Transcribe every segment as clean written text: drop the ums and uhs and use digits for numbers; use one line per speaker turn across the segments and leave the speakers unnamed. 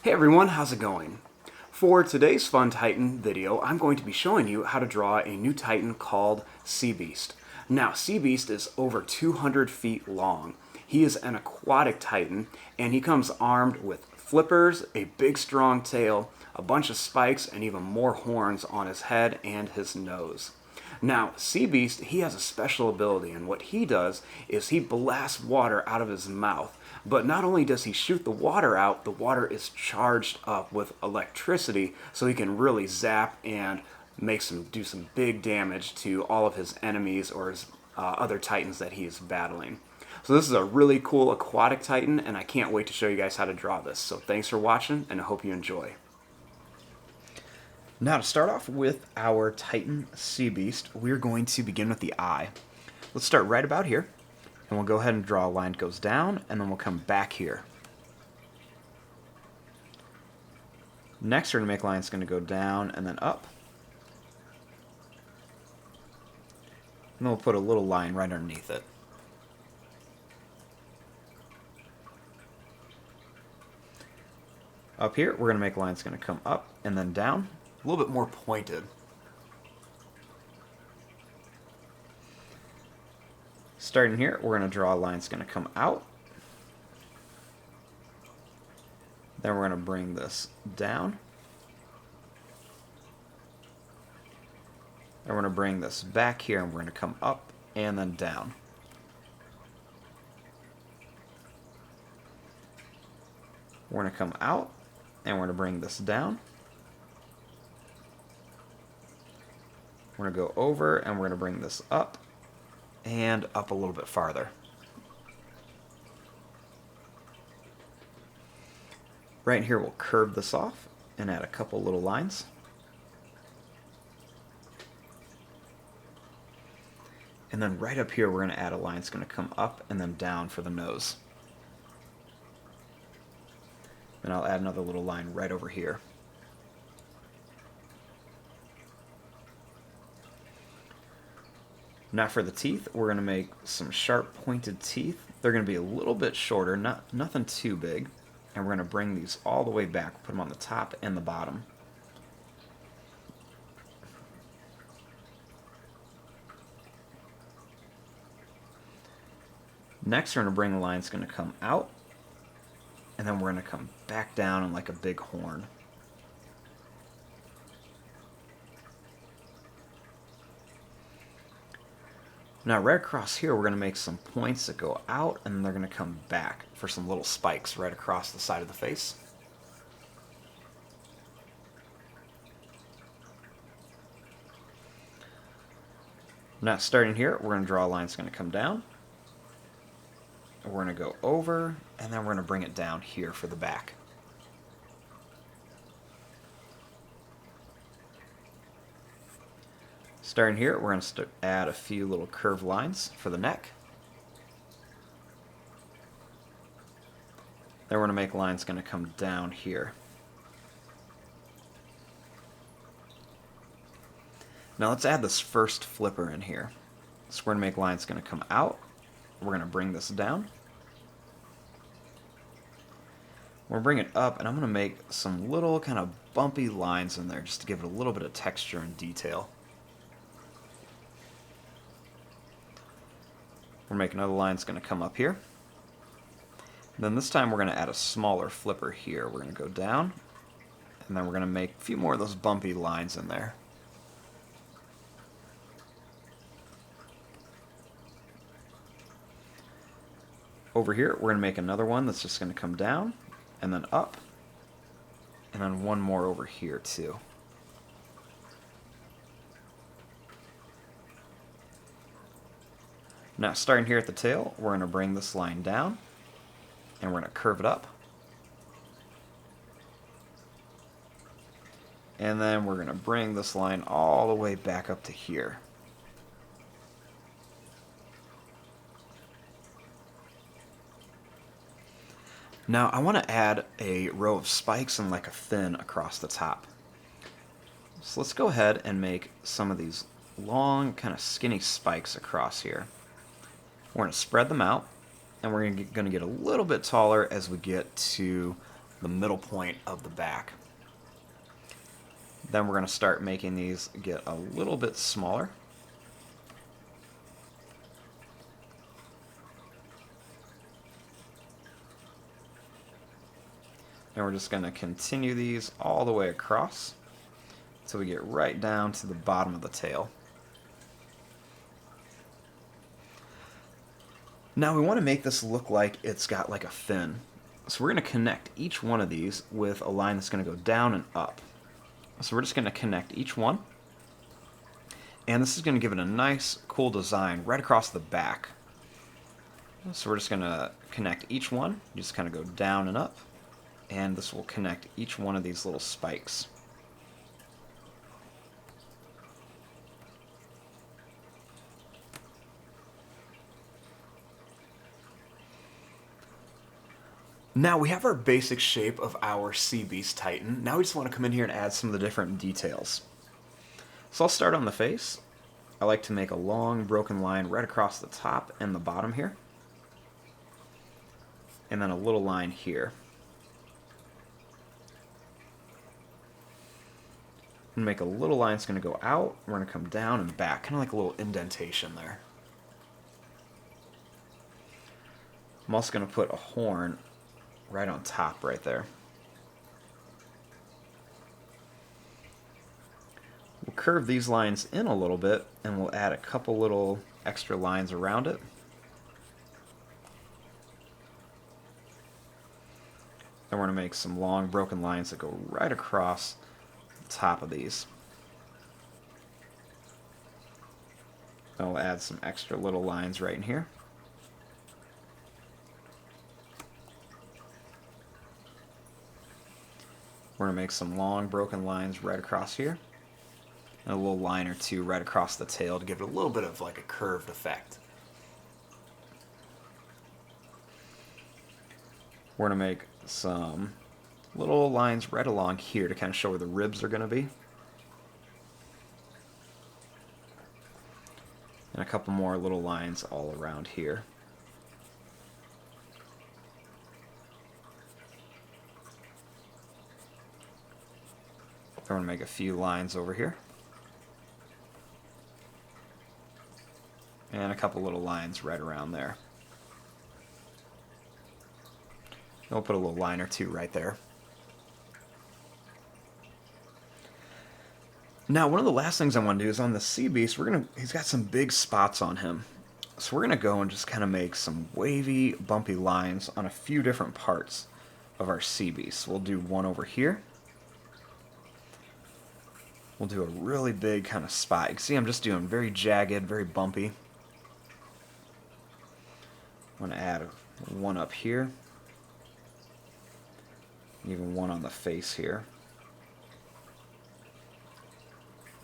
Hey everyone, how's it going? For today's Fun Titan video, I'm going to be showing you how to draw a new Titan called Sea Beast. Now, Sea Beast is over 200 feet long. He is an aquatic Titan, and he comes armed with flippers, a big strong tail, a bunch of spikes, and even more horns on his head and his nose. Now, Sea Beast, he has a special ability, and what he does is he blasts water out of his mouth. But not only does he shoot the water out, the water is charged up with electricity, so he can really zap and do some big damage to all of his enemies or his other titans that he is battling. So this is a really cool aquatic titan, and I can't wait to show you guys how to draw this. So thanks for watching, and I hope you enjoy. Now to start off with our Titan Sea Beast, we're going to begin with the eye. Let's start right about here, and we'll go ahead and draw a line that goes down, and then we'll come back here. Next, we're going to make a line that's going to go down and then up. And then we'll put a little line right underneath it. Up here, we're going to make a line that's going to come up and then down, a little bit more pointed. Starting here, we're going to draw a line that's going to come out. Then we're going to bring this down. Then we're going to bring this back here, and we're going to come up and then down. We're going to come out, and we're going to bring this down. We're going to go over, and we're going to bring this up and up a little bit farther. Right here, we'll curve this off and add a couple little lines. And then right up here, we're going to add a line that's going to come up and then down for the nose. And I'll add another little line right over here. Now for the teeth, we're going to make some sharp pointed teeth. They're going to be a little bit shorter, nothing too big. And we're going to bring these all the way back, put them on the top and the bottom. Next, we're going to bring a line that's going to come out, and then we're going to come back down in like a big horn. Now right across here, we're going to make some points that go out, and then they're going to come back for some little spikes right across the side of the face. Now starting here, we're going to draw a line that's going to come down. We're going to go over, and then we're going to bring it down here for the back. Starting here, we're going to add a few little curved lines for the neck. Then we're going to make lines going to come down here. Now let's add this first flipper in here. So we're going to make lines going to come out. We're going to bring this down. We're going to bring it up, and I'm going to make some little kind of bumpy lines in there just to give it a little bit of texture and detail. We're making another line that's going to come up here. And then this time we're going to add a smaller flipper here. We're going to go down, and then we're going to make a few more of those bumpy lines in there. Over here, we're going to make another one that's just going to come down, and then up, and then one more over here too. Now, starting here at the tail, we're going to bring this line down, and we're going to curve it up. And then we're going to bring this line all the way back up to here. Now, I want to add a row of spikes and like a fin across the top. So let's go ahead and make some of these long, kind of skinny spikes across here. We're going to spread them out, and we're going to get a little bit taller as we get to the middle point of the back.
Then we're going to start making these get a little bit smaller. And we're just going to continue these all the way across until we get right down to the bottom of the tail. Now we want to make this look like it's got like a fin. So we're going to connect each one of these with a line that's going to go down and up. So we're just going to connect each one. And this is going to give it a nice, cool design right across the back. So we're just going to connect each one, just kind of go down and up. And this will connect each one of these little spikes.
Now we have our basic shape of our sea beast titan. Now we just want to come in here and add some of the different details.
So I'll start on the face. I like to make a long broken line right across the top and the bottom here. And then a little line here. I'm going to make a little line that's going to go out. We're going to come down and back, kind of like a little indentation there. I'm also going to put a horn right on top right there. We'll curve these lines in a little bit and we'll add a couple little extra lines around it. Then we're going to make some long broken lines that go right across the top of these. Then we'll add some extra little lines right in here. We're going to make some long broken lines right across here. And a little line or two right across the tail to give it a little bit of like a curved effect. We're going to make some little lines right along here to kind of show where the ribs are going to be. And a couple more little lines all around here. I'm going to make a few lines over here. And a couple little lines right around there. And we'll put a little line or two right there. Now, one of the last things I want to do is on the sea beast, he's got some big spots on him. So we're going to go and just kind of make some wavy, bumpy lines on a few different parts of our sea beast. We'll do one over here. We'll do a really big kind of spot. You can see I'm just doing very jagged, very bumpy. I'm going to add one up here. Even one on the face here.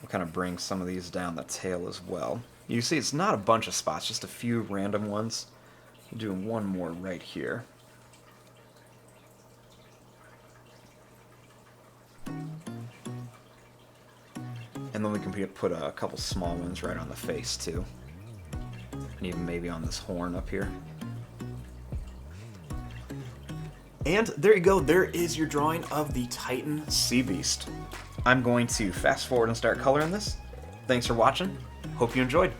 We'll kind of bring some of these down the tail as well. You see it's not a bunch of spots, just a few random ones. I'm doing one more right here. And then we can put a couple small ones right on the face too. And even maybe on this horn up here.
And there you go, there is your drawing of the Titan Sea Beast.
I'm going to fast forward and start coloring this. Thanks for watching. Hope you enjoyed.